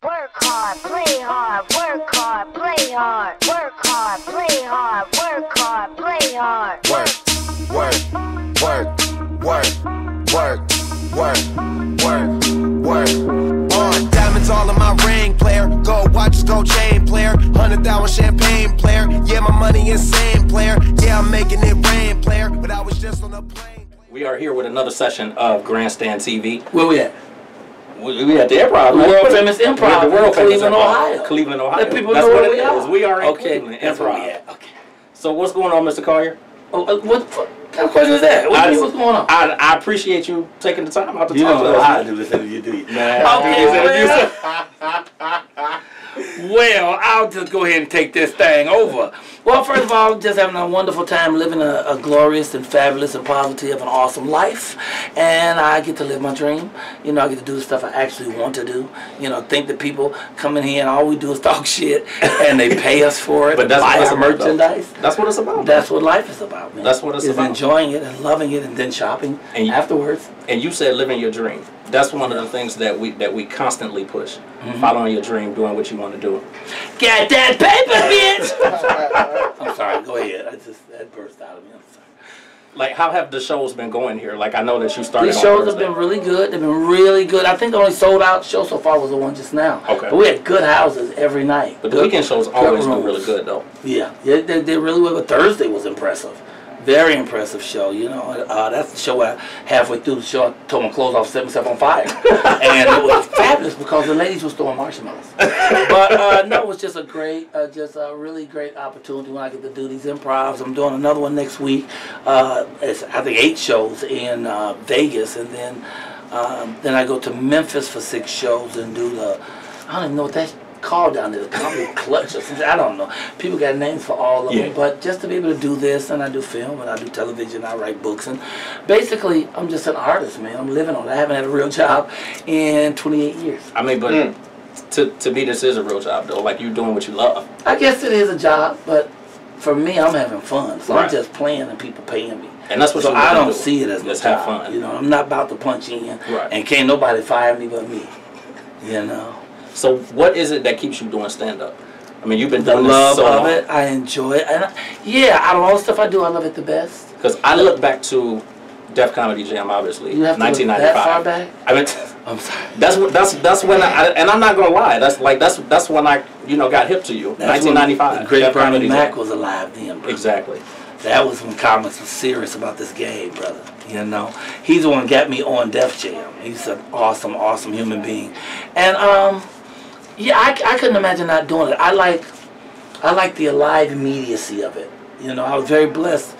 work hard, play hard, work hard, play hard, work hard, play hard, work hard, play hard. Work, work, work, work, work, work, work, work. Diamonds all in my ring, player. Gold watches, gold chain, player. 100,000 champagne, player. Yeah, my money insane, player. Yeah, I'm making it rain, player. But I was just on a plane. We are here with another session of Grandstand TV. Where we at? We at the Improv. The world famous Improv. The world famous Cleveland, Ohio. Cleveland, Ohio. Let people That's know what where it we is. are. We are in Okay, Cleveland. that's where Improv. we at. Okay. So what's going on, Mr. Collier? What kind of question is that? What do you mean, what's going on? I appreciate you taking the time out to You talk to don't know us. how to do this interview, do you? Man. Well, I'll just go ahead and take this thing over. Well, first of all, just having a wonderful time living a glorious and fabulous and positive and awesome life. And I get to live my dream. You know, I get to do the stuff I actually want to do. You know, think that people come in here and all we do is talk shit and they pay us for it. But that's buy what it's our about, merchandise. That's what it's about. That's what life is about, man. That's what it's about. Enjoying it and loving it and then shopping And afterwards. And you said living your dream. That's one of the things that we constantly push. Following your dream, doing what you want to do. Get that paper, bitch! I'm sorry, go ahead. That burst out of me. I'm sorry. Like, how have the shows been going here? Like, I know that you started These on shows Thursday. have been really good. They've been really good. I think the only sold out show so far was the one just now. Okay. But we had good houses every night. But the weekend shows always do really good, though. Yeah, they really were. But Thursday was impressive. Very impressive show, you know. That's the show where halfway through the show, I told my clothes off, set myself on fire. And it was fabulous because the ladies were throwing marshmallows. But no, it was just a really great opportunity when I get to do these improvs. I'm doing another one next week. It's, I think, 8 shows in Vegas. And then I go to Memphis for 6 shows and do I don't even know what that's called down there, the comedy clutch or something. I don't know. People got names for all of them, but just to be able to do this, and I do film, and I do television, I write books, and basically, I'm just an artist, man. I'm living on it. I haven't had a real job in 28 years. I mean, but to me, this is a real job, though. Like, you're doing what you love. I guess it is a job, but for me, I'm having fun. So Right. I'm just playing and people paying me. And that's what so you I don't do. see it as Just a have job. fun. You know, I'm not about to punch in, Right. and can't nobody fire me but me. You know. So what is it that keeps you doing stand-up? I mean, you've been The doing this love so of long. it, I enjoy it, and out of all the stuff I do, I love it the best. Because I look back to Def Comedy Jam, obviously, You have to look 1995. that far back? I mean, I'm sorry. that's when and I'm not gonna lie. That's when I got hip to you. That's 1995. when Great Def Bernie Comedy Mac Jam. was alive then, bro. Exactly. That was when comics was serious about this game, brother. You know, he's the one who got me on Def Jam. He's an awesome, awesome human being, and I couldn't imagine not doing it. I like the alive immediacy of it. You know, I was very blessed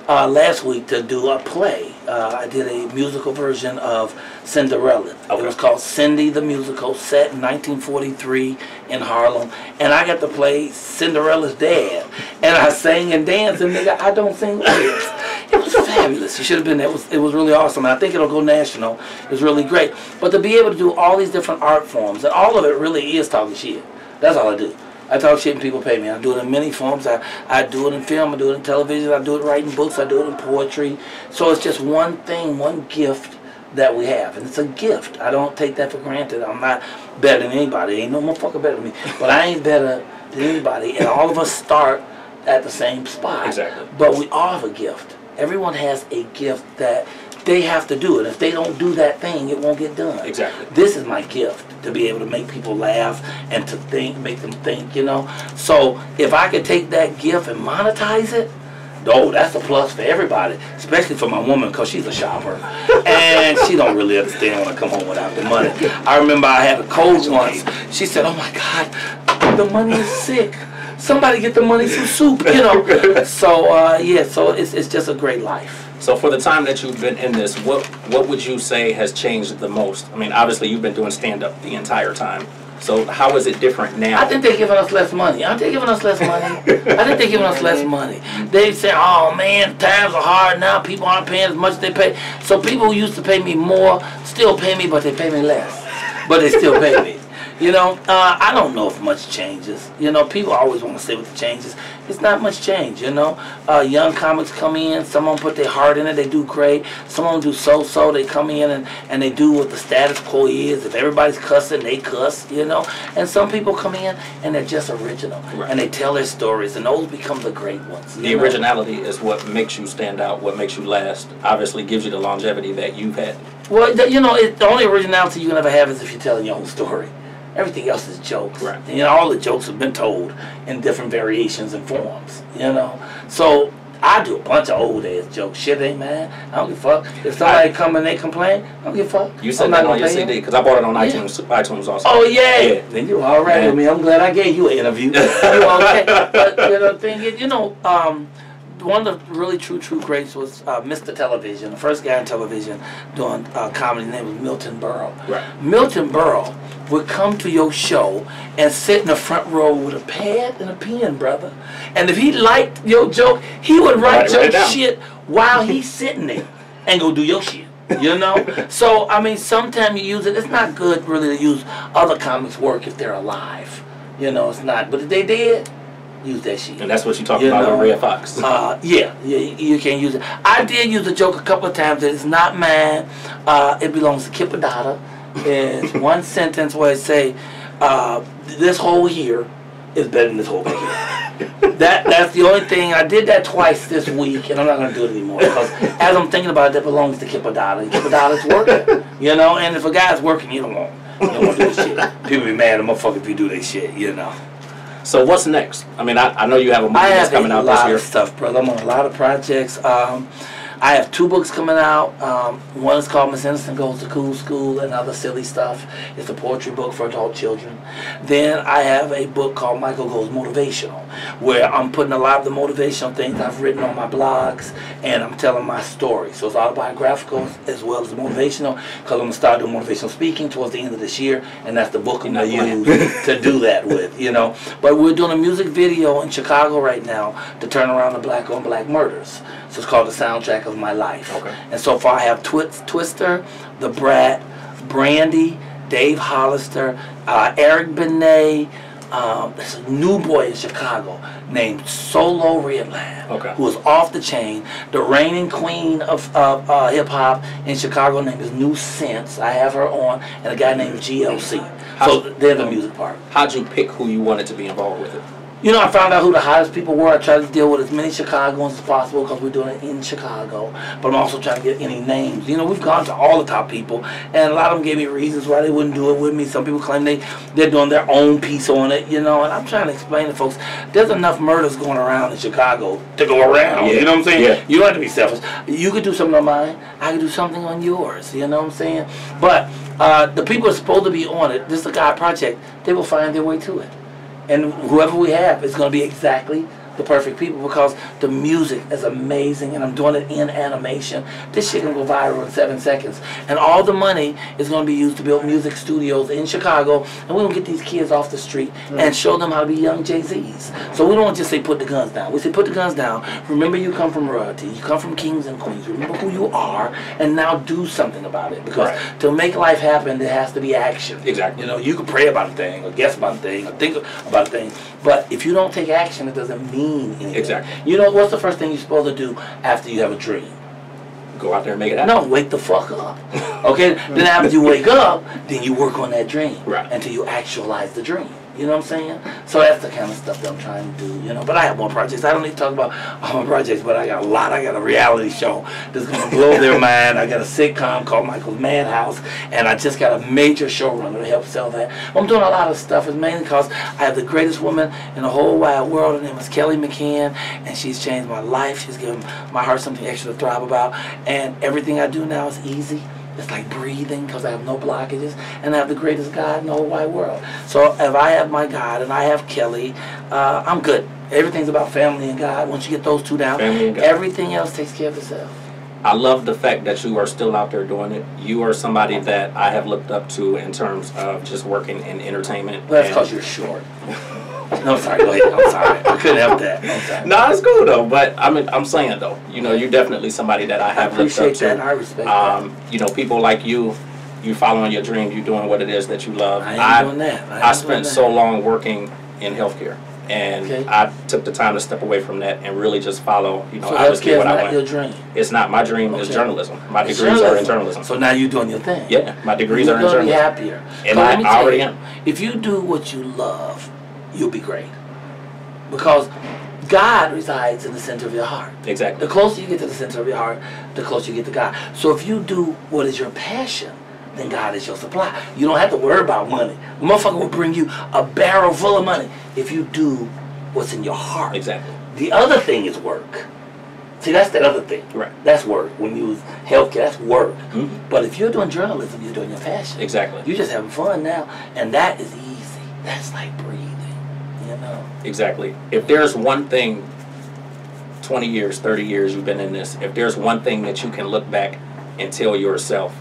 last week to do a play. I did a musical version of Cinderella. Okay. It was called Cindy the Musical, set in 1943 in Harlem. And I got to play Cinderella's dad. And I sang and danced, and nigga, I don't sing lyrics. It was fabulous. You should have been there. It was really awesome. And I think it'll go national. It was really great. But to be able to do all these different art forms, and all of it really is talking shit. That's all I do. I talk shit and people pay me. I do it in many forms. I do it in film, I do it in television, I do it writing books, I do it in poetry. So it's just one thing, one gift that we have. And it's a gift. I don't take that for granted. I'm not better than anybody. Ain't no motherfucker better than me. But I ain't better than anybody. And all of us start at the same spot. Exactly. But we all have a gift. Everyone has a gift that they have to do it. If they don't do that thing, it won't get done. Exactly. This is my gift, to be able to make people laugh and to think, make them think, you know. So if I could take that gift and monetize it, that's a plus for everybody, especially for my woman, because she's a shopper. And she don't really understand when I come home without the money. I remember I had a cold once. She said, oh my God, the money is sick. Somebody get the money some soup, you know. So, so it's just a great life. So for the time that you've been in this, what would you say has changed the most? I mean, obviously you've been doing stand-up the entire time. So how is it different now? I think they're giving us less money. Aren't they giving us less money? I think they're giving us less money. They say, oh man, times are hard now. People aren't paying as much as they pay. So people who used to pay me more still pay me, but they pay me less. But they still pay me. You know, I don't know if much changes. You know, people always want to say what the changes. It's not much change, you know. Young comics come in, some of them put their heart in it, they do great. Some of them do so-so, they come in and they do what the status quo is. If everybody's cussing, they cuss, you know. And some people come in and they're just original. Right. And they tell their stories, and those become the great ones. The originality is what makes you stand out, what makes you last. Obviously gives you the longevity that you've had. Well, you know, the only originality you can ever have is if you're telling your own story. Everything else is jokes. Right. And, you know, all the jokes have been told in different variations and forms, you know. So I do a bunch of old ass jokes. Shit ain't man. I don't give a fuck. If somebody come and they complain, I don't give a fuck. You said that on your CD because I bought it on iTunes also. Oh yeah. Then you all right with me. I'm glad I gave you an interview. You okay? But you know the thing is, you know, one of the really true greats was Mr. Television, the first guy in television doing comedy. His name was Milton Berle. Right. Milton Berle would come to your show and sit in the front row with a pad and a pen, brother. And if he liked your joke, he would write your shit while he's sitting there and go do your shit. You know? So, I mean, sometimes you use it. It's not good, really, to use other comics' work if they're alive. You know, it's not. But if they did, use that shit. And that's what you talked about with Red Fox. Yeah, you can't use it. I did use the joke a couple of times. It's not mine. It belongs to Kippadata. It's one sentence where it say, this hole here is better than this hole back here. That's the only thing. I did that twice this week, and I'm not going to do it anymore. Because as I'm thinking about it, that belongs to Kippadata. And Kippadata's working. You know, and if a guy's working, you don't want to do this shit. People be mad at a motherfucker if you do that shit, you know. So what's next? I mean, I know you have a movie that's coming out this year. I have a lot of stuff, brother. I'm on a lot of projects. I have 2 books coming out. One is called Miss Innocent Goes to Cool School and Other Silly Stuff. It's a poetry book for adult children. Then I have a book called Michael Goes Motivational, where I'm putting a lot of the motivational things I've written on my blogs, and I'm telling my story. So it's autobiographical as well as motivational, because I'm going to start doing motivational speaking towards the end of this year, and that's the book I'm going to use to do that with, you know. But we're doing a music video in Chicago right now to turn around the black on black murders. So it's called The Soundtrack of My Life. Okay. And so far I have Twister, The Brat, Brandy, Dave Hollister, Eric Benet, there's a new boy in Chicago named Solo Redland, who is off the chain. The reigning queen of hip-hop in Chicago named is New Sense. I have her on, and a guy named GLC. So they're the music part. How'd you pick who you wanted to be involved with it? You know, I found out who the hottest people were. I tried to deal with as many Chicagoans as possible because we're doing it in Chicago. But I'm also trying to get any names. You know, we've gone to all the top people, and a lot of them gave me reasons why they wouldn't do it with me. Some people claim they're doing their own piece on it, you know. And I'm trying to explain to folks, there's enough murders going around in Chicago to go around. Yeah. You know what I'm saying? Yeah. You don't have to be selfish. You could do something on mine. I could do something on yours. You know what I'm saying? But the people are supposed to be on it. This is a God project. They will find their way to it. And whoever we have is going to be exactly the perfect people, because the music is amazing, and I'm doing it in animation. This shit can go viral in 7 seconds. And all the money is going to be used to build music studios in Chicago, and we're going to get these kids off the street and show them how to be young Jay-Z's. So we don't just say put the guns down. We say put the guns down. Remember, you come from royalty. You come from kings and queens. Remember who you are, and now do something about it. Because to make life happen, there has to be action. Exactly. You know, you can pray about a thing, or guess about a thing, or think about a thing, but if you don't take action, it doesn't mean anything. Exactly. You know, what's the first thing you're supposed to do after you have a dream? Go out there and make it happen. No, wake the fuck up. Okay? Then after you wake up, then you work on that dream until you actualize the dream. You know what I'm saying? So that's the kind of stuff that I'm trying to do, you know. But I have more projects. I don't need to talk about all my projects, but I got a lot. I got a reality show that's going to blow their mind. I got a sitcom called Michael's Madhouse, and I just got a major showrunner to help sell that. I'm doing a lot of stuff. It's mainly because I have the greatest woman in the whole wide world. Her name is Kelly McCann, and she's changed my life. She's given my heart something extra to thrive about, and everything I do now is easy. It's like breathing, because I have no blockages, and I have the greatest God in the whole wide world. So if I have my God and I have Kelly, I'm good. Everything's about family and God. Once you get those two down, everything else takes care of itself. I love the fact that you are still out there doing it. You are somebody that I have looked up to in terms of just working in entertainment. Well, that's because you're short. No, sorry, go ahead. I'm sorry. I couldn't help that. I'm sorry. No, it's cool though. But I mean, I'm saying though, you know, you're definitely somebody that I have looked up to. I appreciate that. I respect that. You know, people like you you following your dream, you doing what it is that you love. I ain't doing that. I spent so long working in healthcare, and Okay. I took the time to step away from that and really just follow, you know, So obviously healthcare what is I not want. your dream. It's not. My dream is Okay. journalism. My It's degrees are in journalism. So now you're doing your thing. Yeah, my degrees You're are in gonna be journalism. happier. And So let me I tell already you, am. If you do what you love, you'll be great. Because God resides in the center of your heart. Exactly. The closer you get to the center of your heart, the closer you get to God. So if you do what is your passion, then God is your supply. You don't have to worry about money. The motherfucker will bring you a barrel full of money if you do what's in your heart. Exactly. The other thing is work. See, that's that other thing. Right. That's work. When you use healthcare, that's work. Mhm. But if you're doing journalism, you're doing your passion. Exactly. You're just having fun now, and that is easy. That's like breathing, you know. Exactly. If there's one thing, 20 years, 30 years you've been in this, if there's one thing that you can look back and tell yourself,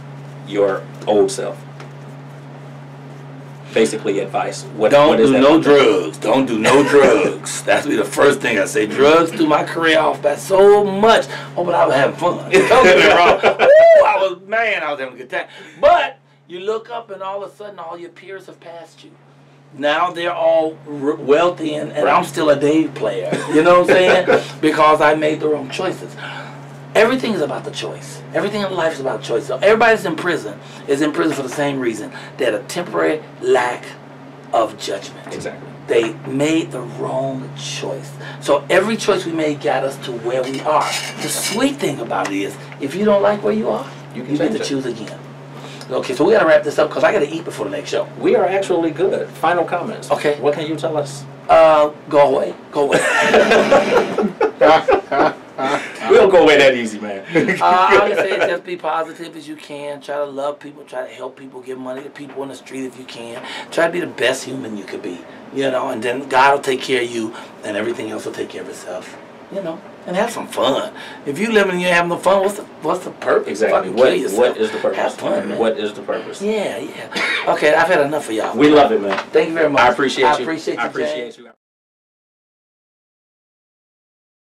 your old self, basically advice. What is do that no one thing? drugs. Don't do no drugs. That's be the first thing I say. Drugs threw my career off by so much. Oh, but I was having fun. Don't get me wrong. Ooh, I was having a good time. But you look up and all of a sudden all your peers have passed you. Now they're all wealthy and I'm still a day player. You know what I'm saying? Because I made the wrong choices. Everything is about the choice. Everything in life is about choice. So everybody that's in prison is in prison for the same reason. They had a temporary lack of judgment. Exactly. They made the wrong choice. So every choice we made got us to where we are. The sweet thing about it is, if you don't like where you are, You can you get change to it. choose again. Okay, so we gotta wrap this up because I gotta eat before the next show. We are actually good. Final comments. Okay. What can you tell us? Go away. Go away. We don't go away that easy, man. I would say just be positive as you can. Try to love people. Try to help people. Give money to people on the street if you can. Try to be the best human you could be. You know, and then God will take care of you, and everything else will take care of itself. You know, and have some fun. If you living and you're having no fun, what's the purpose? Exactly. Fucking kill yourself. What is the purpose? Have fun, man. What is the purpose? Yeah, yeah. Okay, I've had enough of y'all. We love it, man. Thank you very much. I appreciate you. I appreciate you. I Jay. appreciate you.